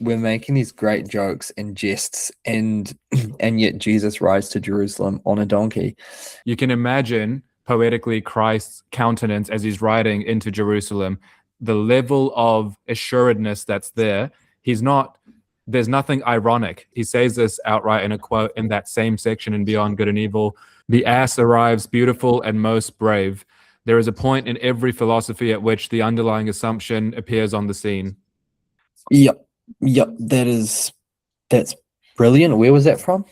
we're making these great jokes and jests, and and yet Jesus rides to Jerusalem on a donkey. You can imagine poetically Christ's countenance as he's riding into Jerusalem, the level of assuredness that's there. There's nothing ironic. He says this outright in a quote in that same section in Beyond Good and Evil. The ass arrives beautiful and most brave. There is a point in every philosophy at which the underlying assumption appears on the scene. Yep, that's brilliant. Where was that from?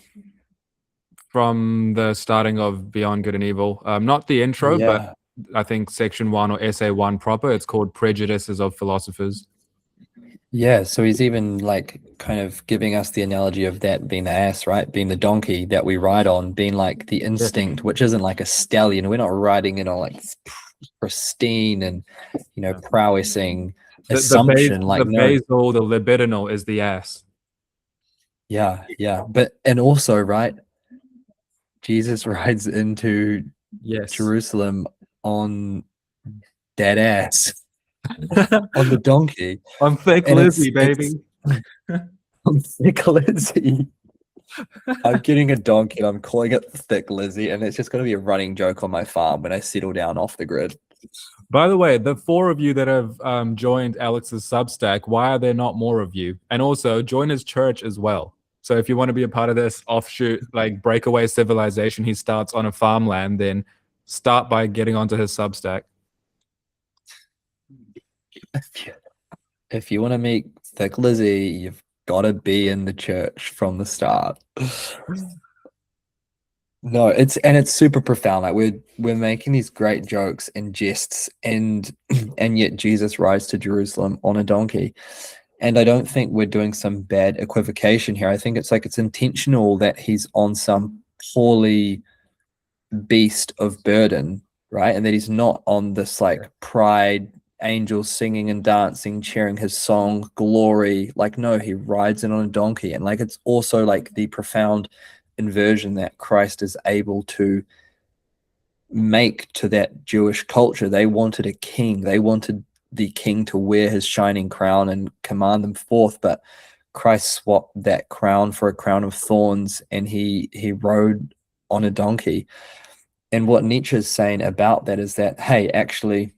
From the starting of Beyond Good and Evil. Not the intro, but I think section 1 or essay 1 proper. It's called Prejudices of Philosophers. Yeah, so he's even like kind of giving us the analogy of that being the ass, right? Being the donkey that we ride on, being like the instinct, which isn't like a stallion. We're not riding in on like pristine and, prowessing assumption. The basal, the libidinal is the ass. Yeah. And also, right, Jesus rides into Jerusalem on that ass. On the donkey. On thick Lizzie, baby. On thick Lizzie. I'm getting a donkey and I'm calling it Thick Lizzie, and it's just going to be a running joke on my farm when I settle down off the grid. By the way, the 4 of you that have joined Alex's Substack, why are there not more of you? And also, join his church as well. So if you want to be a part of this offshoot, like breakaway civilization he starts on a farmland, then start by getting onto his Substack. If you want to meet Thick Lizzie, you've got to be in the church from the start. No, it's super profound. Like we're making these great jokes and jests, and yet Jesus rides to Jerusalem on a donkey. And I don't think we're doing some bad equivocation here. I think it's intentional that he's on some poorly beast of burden, right? And that he's not on this like pride, angels singing and dancing, cheering his song, glory. Like, no, he rides in on a donkey. And like, it's also like the profound inversion that Christ is able to make to that Jewish culture. They wanted a king. They wanted the king to wear his shining crown and command them forth. But Christ swapped that crown for a crown of thorns, and he rode on a donkey. And what Nietzsche is saying about that is that, hey, actually,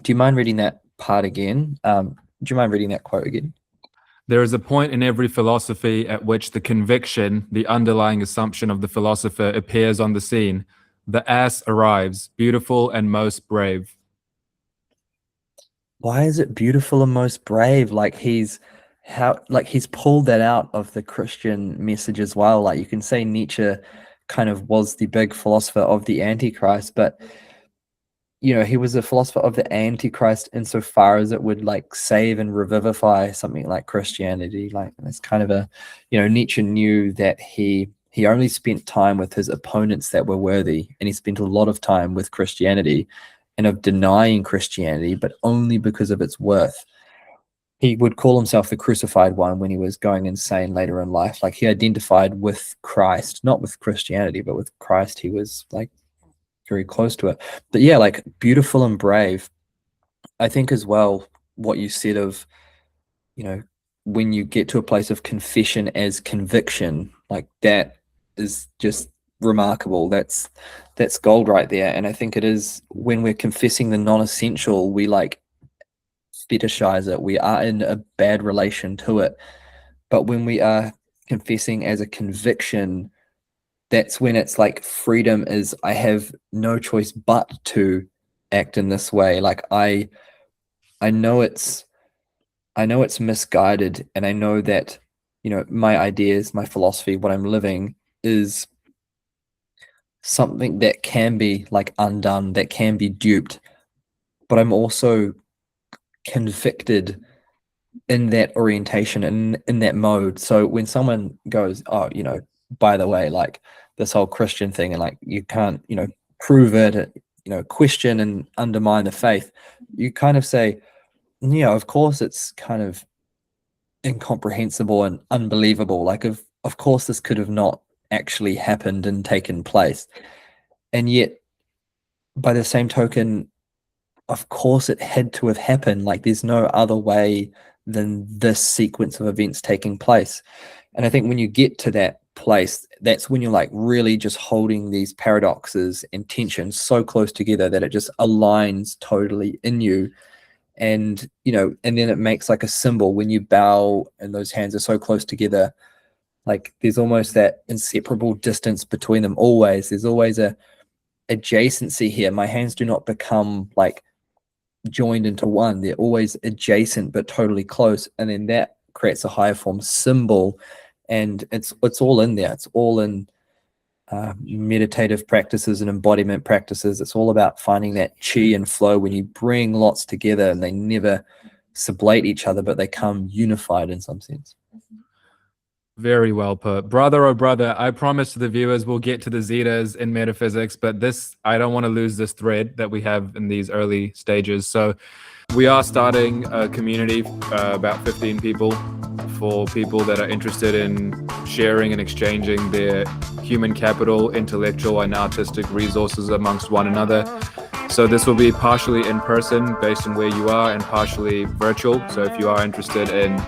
do you mind reading that part again? Do you mind reading that quote again? There is a point in every philosophy at which the conviction, the underlying assumption of the philosopher appears on the scene. The ass arrives, beautiful and most brave. Why is it beautiful and most brave? Like he's pulled that out of the Christian message as well. Like you can say Nietzsche kind of was the big philosopher of the Antichrist, but he was a philosopher of the Antichrist insofar as it would like save and revivify something like Christianity. Like it's kind of Nietzsche knew that he only spent time with his opponents that were worthy, and he spent a lot of time with Christianity and of denying Christianity, but only because of its worth. He would call himself the crucified one when he was going insane later in life. Like he identified with Christ, not with Christianity, but with Christ. He was like very close to it. But yeah, like beautiful and brave. I think as well what you said of, when you get to a place of confession as conviction, like that is just remarkable. That's gold right there. And I think it is when we're confessing the non-essential, we like fetishize it. We are in a bad relation to it. But when we are confessing as a conviction, that's when it's like freedom is, I have no choice but to act in this way. Like I know it's misguided, and I know that, my ideas, my philosophy, what I'm living is something that can be like undone, that can be duped, but I'm also convicted in that orientation and in that mode. So when someone goes, oh, by the way, like this whole Christian thing, and like you can't, prove it, question and undermine the faith, you kind of say, of course it's kind of incomprehensible and unbelievable. Like of course this could have not actually happened and taken place. And yet by the same token, of course it had to have happened. Like there's no other way than this sequence of events taking place. And I think when you get to that place, that's when you're like really just holding these paradoxes and tensions so close together that it just aligns totally in you. And and then it makes like a symbol when you bow and those hands are so close together. Like there's almost that inseparable distance between them. There's always a adjacency here. My hands do not become like joined into one. They're always adjacent but totally close, and then that creates a higher form symbol. And it's all in there. It's all in meditative practices and embodiment practices. It's all about finding that chi and flow when you bring lots together, and they never sublate each other, but they come unified in some sense. Very well put. Brother, oh brother, I promise to the viewers we'll get to the zetas in metaphysics, but I don't want to lose this thread that we have in these early stages. So we are starting a community, about 15 people, for people that are interested in sharing and exchanging their human capital, intellectual and artistic resources amongst one another. So this will be partially in person based on where you are, and partially virtual. So if you are interested in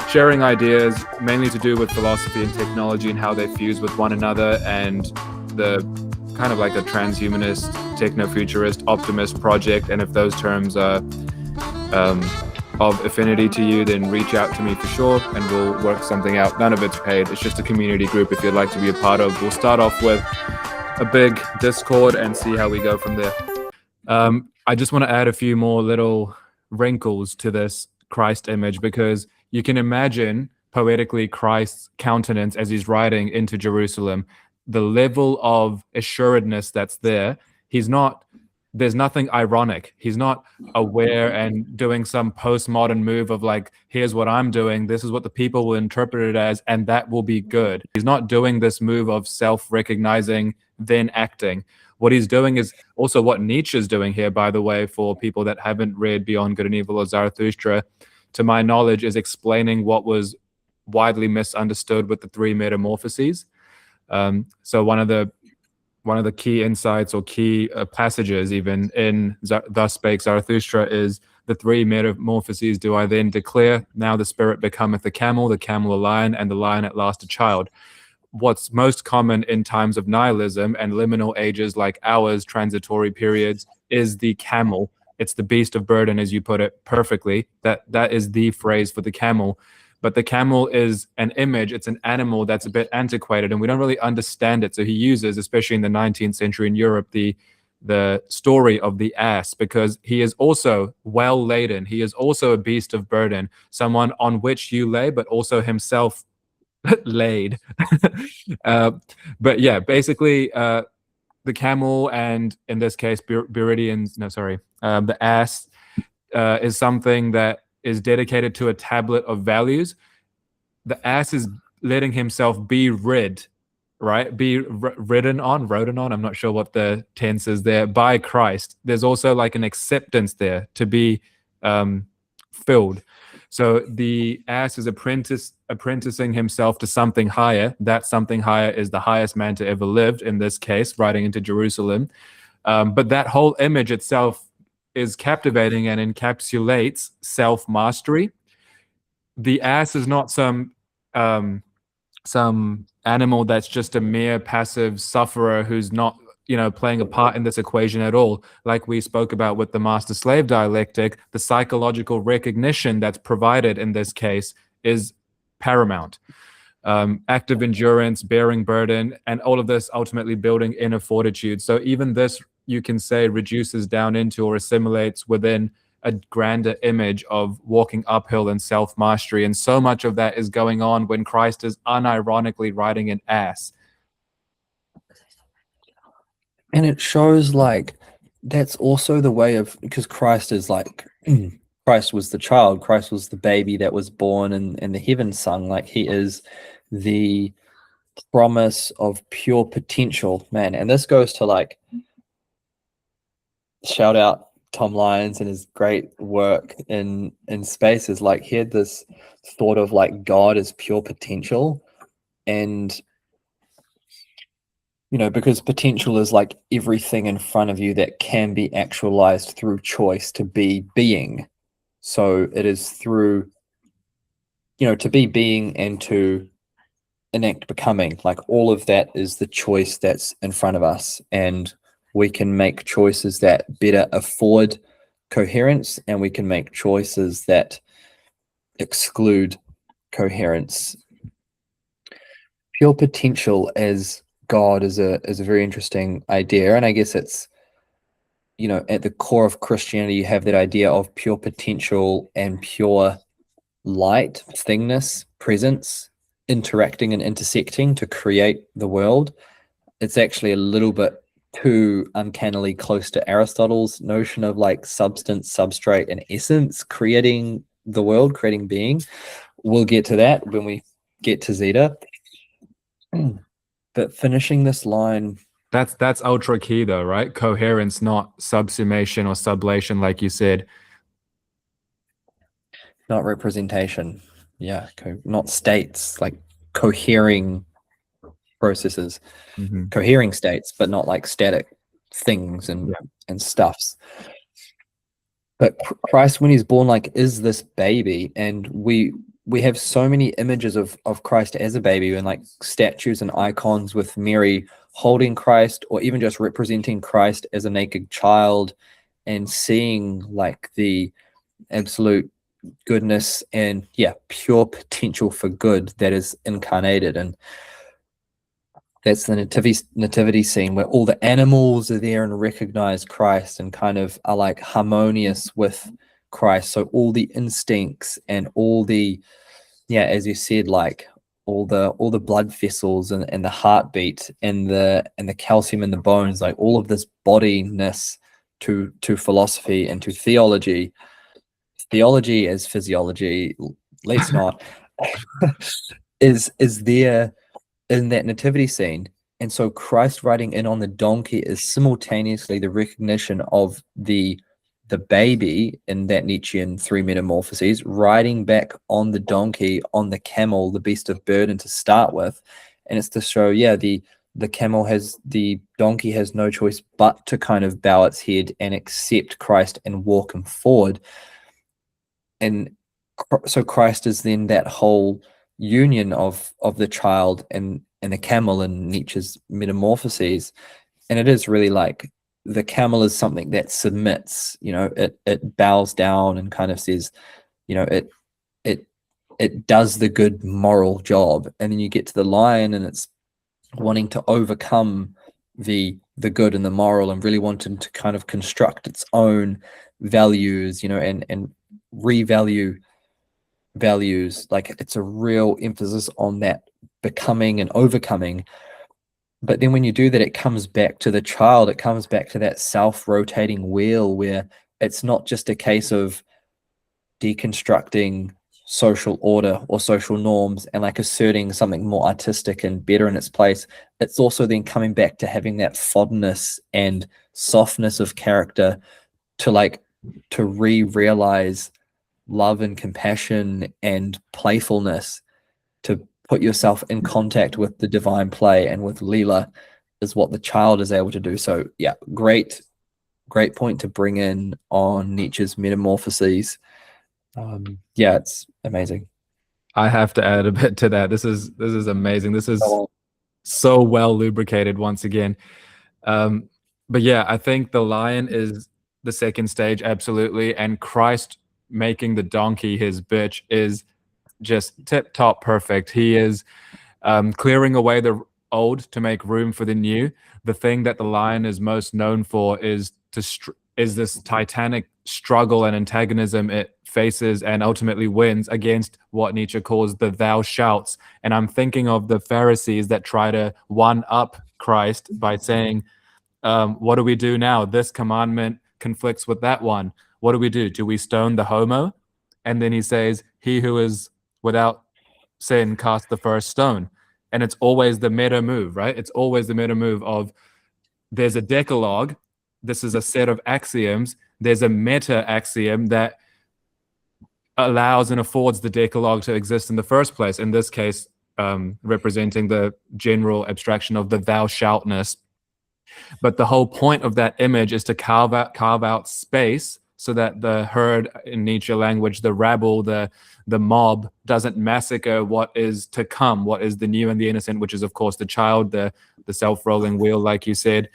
sharing ideas, mainly to do with philosophy and technology and how they fuse with one another, and the kind of like a transhumanist, techno-futurist, optimist project, and if those terms are of affinity to you, then reach out to me for sure and we'll work something out. None of it's paid. It's just a community group if you'd like to be a part of. We'll start off with a big Discord and see how we go from there. I just want to add a few more little wrinkles to this Christ image, because you can imagine poetically Christ's countenance as he's riding into Jerusalem, the level of assuredness that's there. There's nothing ironic. He's not aware and doing some postmodern move of like, here's what I'm doing, this is what the people will interpret it as, and that will be good. He's not doing this move of self-recognizing, then acting. What he's doing is also what Nietzsche's doing here, by the way, for people that haven't read Beyond Good and Evil or Zarathustra, to my knowledge, is explaining what was widely misunderstood with the three metamorphoses. So one of the key insights or key passages even in Thus Spake Zarathustra is the three metamorphoses do I then declare. Now the spirit becometh the camel a lion, and the lion at last a child. What's most common in times of nihilism and liminal ages like ours, transitory periods, is the camel. It's the beast of burden, as you put it perfectly. That is the phrase for the camel. But the camel is an image, it's an animal that's a bit antiquated, and we don't really understand it. So he uses, especially in the 19th century in Europe, the story of the ass, because he is also well laden. He is also a beast of burden, someone on which you lay, but also himself laid. But yeah, basically the camel, and in this case, the ass is something that is dedicated to a tablet of values. The ass is letting himself be rid, right? Be rode on. I'm not sure what the tense is there, by Christ. There's also like an acceptance there to be filled. So the ass is apprenticing himself to something higher. That something higher is the highest man to ever lived, in this case, riding into Jerusalem. But that whole image itself is captivating and encapsulates self-mastery. The ass is not some animal that's just a mere passive sufferer who's not, playing a part in this equation at all. Like we spoke about with the master-slave dialectic, the psychological recognition that's provided in this case is paramount. Active endurance, bearing burden, and all of this ultimately building inner fortitude. So even this, you can say, reduces down into or assimilates within a grander image of walking uphill and self-mastery. And so much of that is going on when Christ is unironically riding an ass. And it shows like that's also the way of, because Christ is like, Christ was the child, Christ was the baby that was born and the heavens sung. Like he is the promise of pure potential, man. And this goes to like, shout out Tom Lyons and his great work in spaces. Like he had this thought of like God as pure potential, and because potential is like everything in front of you that can be actualized through choice to be being. So it is through to be being and to enact becoming, like all of that is the choice that's in front of us, and we can make choices that better afford coherence, and we can make choices that exclude coherence. Pure potential as God is a very interesting idea, and I guess it's at the core of Christianity you have that idea of pure potential and pure light, thingness, presence, interacting and intersecting to create the world. It's actually a little bit too uncannily close to Aristotle's notion of like substance, substrate, and essence creating the world, creating being. We'll get to that when we get to Zeta. But finishing this line, That's ultra key though, right? Coherence, not subsummation or sublation, like you said. not representation. Yeah, not states, like cohering processes, cohering states, but not like static things and stuffs. But Christ, when he's born, like, is this baby, and we have so many images of Christ as a baby, and like statues and icons with Mary holding Christ, or even just representing Christ as a naked child, and seeing like the absolute goodness and pure potential for good that is incarnated. And that's the nativity scene where all the animals are there and recognize Christ and kind of are like harmonious with Christ. So all the instincts and all the, as you said, like all the blood vessels and the heartbeat and the calcium in the bones, like all of this bodiness to philosophy and to theology. Theology as physiology, let's not, is there in that nativity scene. And so Christ riding in on the donkey is simultaneously the recognition of the baby in that Nietzschean three metamorphoses, riding back on the donkey, on the camel, the beast of burden to start with. And it's to show, the donkey has no choice but to kind of bow its head and accept Christ and walk him forward. And so Christ is then that whole union of the child and the camel in Nietzsche's metamorphoses. And it is really like the camel is something that submits, it bows down and kind of says, it does the good moral job. And then you get to the lion and it's wanting to overcome the good and the moral, and really wanting to kind of construct its own values, and revalue values. Like it's a real emphasis on that becoming and overcoming. But then when you do that, it comes back to the child, it comes back to that self-rotating wheel where it's not just a case of deconstructing social order or social norms and like asserting something more artistic and better in its place. It's also then coming back to having that fondness and softness of character to realize love and compassion and playfulness, to put yourself in contact with the divine play and with Leela, is what the child is able to do. So great point to bring in on Nietzsche's metamorphoses. It's amazing. I have to add a bit to that. This is amazing. This is so well lubricated once again. But I think the lion is the second stage, absolutely, and Christ making the donkey his bitch is just tip top perfect. He is clearing away the old to make room for the new. The thing that the lion is most known for is this titanic struggle and antagonism it faces and ultimately wins against what Nietzsche calls the thou shouts. And I'm thinking of the Pharisees that try to one up Christ by saying, what do we do now? This commandment conflicts with that one. What do? Do we stone the homo? And then he says, he who is without sin cast the first stone. And it's always the meta move, right? It's always the meta move of there's a decalogue. This is a set of axioms. There's a meta axiom that allows and affords the decalogue to exist in the first place. In this case, representing the general abstraction of the thou shalt-ness. But the whole point of that image is to carve out space so that the herd, in Nietzsche language, the rabble, the mob doesn't massacre what is to come, what is the new and the innocent, which is of course the child, the self-rolling wheel, like you said.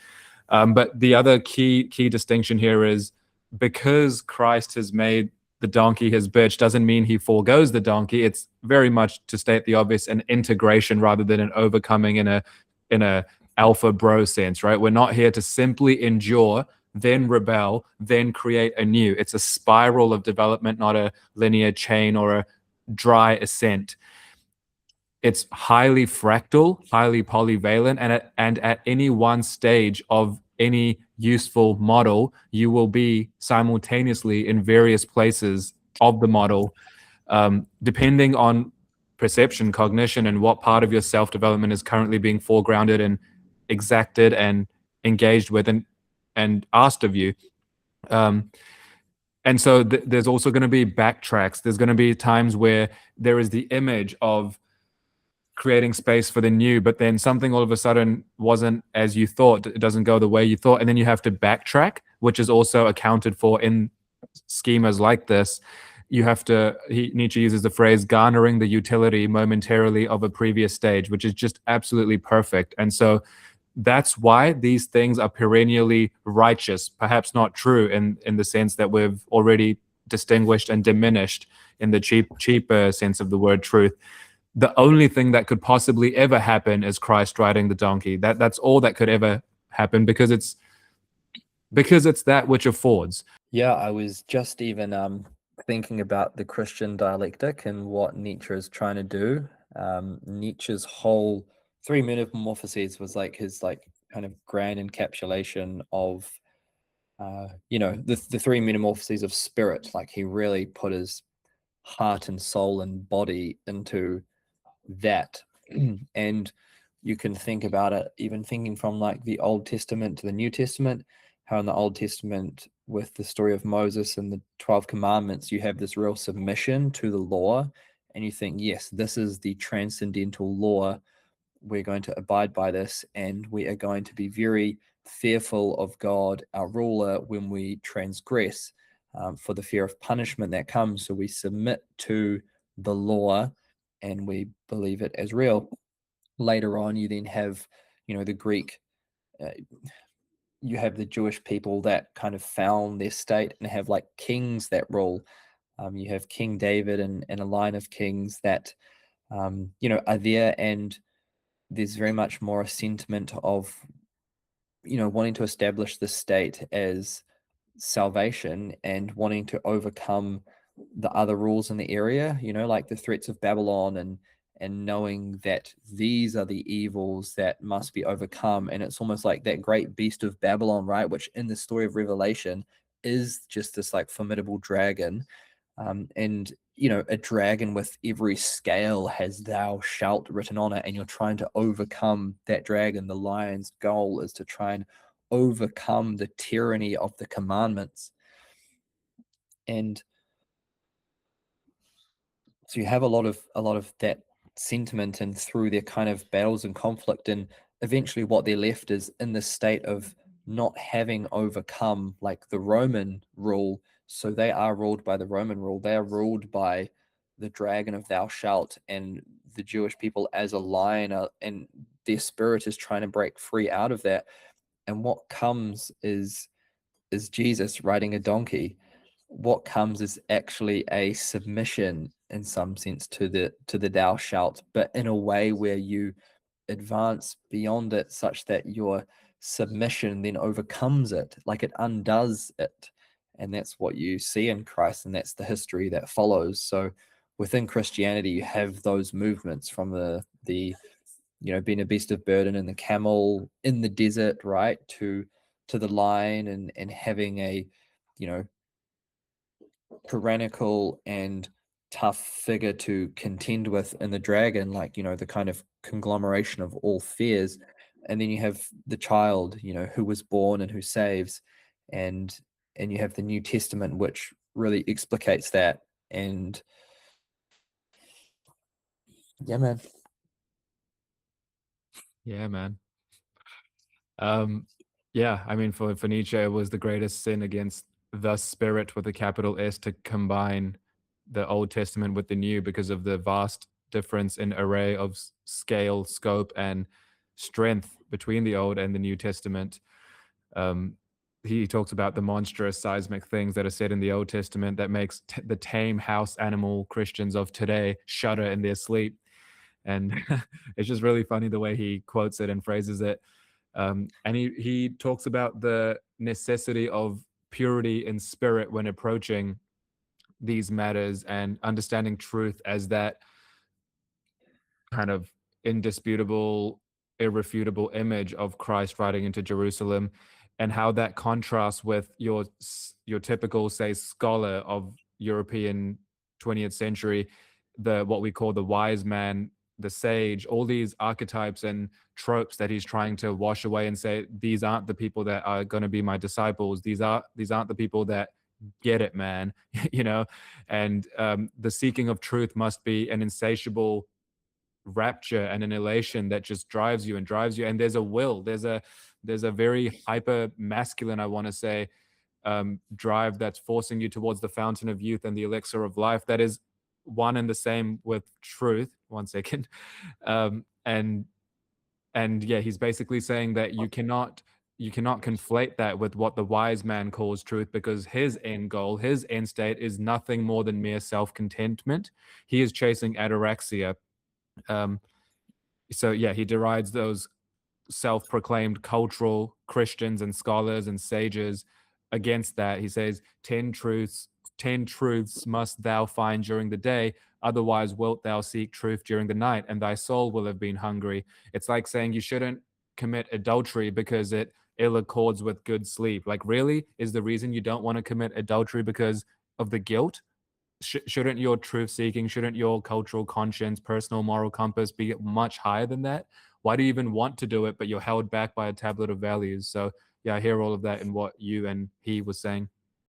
But the other key distinction here is, because Christ has made the donkey his bitch doesn't mean he foregoes the donkey. It's very much, to state the obvious, an integration rather than an overcoming in a alpha bro sense, right? We're not here to simply endure, then rebel, then create anew. It's a spiral of development, not a linear chain or a dry ascent. It's highly fractal, highly polyvalent, and at any one stage of any useful model, you will be simultaneously in various places of the model, depending on perception, cognition, and what part of your self-development is currently being foregrounded and exacted and engaged with and asked of you. And so there's also going to be backtracks. There's going to be times where there is the image of creating space for the new, but then something all of a sudden wasn't as you thought. It doesn't go the way you thought. And then you have to backtrack, which is also accounted for in schemas like this. You have to, Nietzsche uses the phrase, garnering the utility momentarily of a previous stage, which is just absolutely perfect. And so that's why these things are perennially righteous, perhaps not true in the sense that we've already distinguished and diminished in the cheaper sense of the word truth. The only thing that could possibly ever happen is Christ riding the donkey. That's all that could ever happen, because it's that which affords. Yeah, I was just even thinking about the Christian dialectic and what Nietzsche is trying to do. Nietzsche's whole three metamorphoses was like his kind of grand encapsulation of the three metamorphoses of spirit. Like, he really put his heart and soul and body into that. And you can think about it, even thinking from like the Old Testament to the New Testament, how in the Old Testament, with the story of Moses and the 12 commandments, you have this real submission to the law, and you think, yes, this is the transcendental law, we're going to abide by this, and we are going to be very fearful of God, our ruler, when we transgress, for the fear of punishment that comes. So we submit to the law and we believe it as real. Later on, you then have, the Greek, you have the Jewish people that kind of found their state and have like kings that rule. You have King David and a line of kings that, are there, and there's very much more a sentiment of, wanting to establish the state as salvation and wanting to overcome the other rules in the area, like the threats of Babylon, and knowing that these are the evils that must be overcome. And it's almost like that great beast of Babylon, right, which in the story of Revelation is just this like formidable dragon. And a dragon with every scale has "thou shalt" written on it, and you're trying to overcome that dragon. The lion's goal is to try and overcome the tyranny of the commandments. And so you have a lot of that sentiment, and through their kind of battles and conflict, and eventually what they're left is in the state of not having overcome like the Roman rule. So they are ruled by the Roman rule. They are ruled by the dragon of "thou shalt," and the Jewish people as a lion, and their spirit is trying to break free out of that. And what comes is Jesus riding a donkey. What comes is actually a submission in some sense to the "thou shalt," but in a way where you advance beyond it, such that your submission then overcomes it, like it undoes it. And that's what you see in Christ, and that's the history that follows. So within Christianity, you have those movements from the being a beast of burden and the camel in the desert, right, to the lion, and having a tyrannical and tough figure to contend with in the dragon, like the kind of conglomeration of all fears. And then you have the child, who was born and who saves, and you have the New Testament, which really explicates that. And yeah, man. Yeah, man. Yeah, I mean, for Nietzsche, it was the greatest sin against the Spirit with a capital S to combine the Old Testament with the New because of the vast difference in array of scale, scope, and strength between the Old and the New Testament. He talks about the monstrous seismic things that are said in the Old Testament that makes the tame house animal Christians of today shudder in their sleep. And it's just really funny the way he quotes it and phrases it. And he talks about the necessity of purity in spirit when approaching these matters, and understanding truth as that kind of indisputable, irrefutable image of Christ riding into Jerusalem, and how that contrasts with your typical, say, scholar of European 20th century, what we call the wise man, the sage, all these archetypes and tropes that he's trying to wash away and say, these aren't the people that are going to be my disciples. These aren't the people that get it, man. And the seeking of truth must be an insatiable rapture and an elation that just drives you. And there's a will, there's a very hyper masculine, I want to say, drive that's forcing you towards the fountain of youth and the elixir of life that is one and the same with truth. One second. And yeah, he's basically saying that you cannot conflate that with what the wise man calls truth, because his end goal, his end state is nothing more than mere self-contentment. He is chasing ataraxia. So yeah, he derides those self-proclaimed cultural Christians and scholars and sages against that. He says, 10 truths must thou find during the day, otherwise wilt thou seek truth during the night, and thy soul will have been hungry. It's like saying you shouldn't commit adultery because it ill accords with good sleep. Like, really, is the reason you don't want to commit adultery because of the guilt? Shouldn't your truth seeking, shouldn't your cultural conscience, personal moral compass be much higher than that? Why do you even want to do it, but you're held back by a tablet of values? So yeah, I hear all of that in what you and he was saying.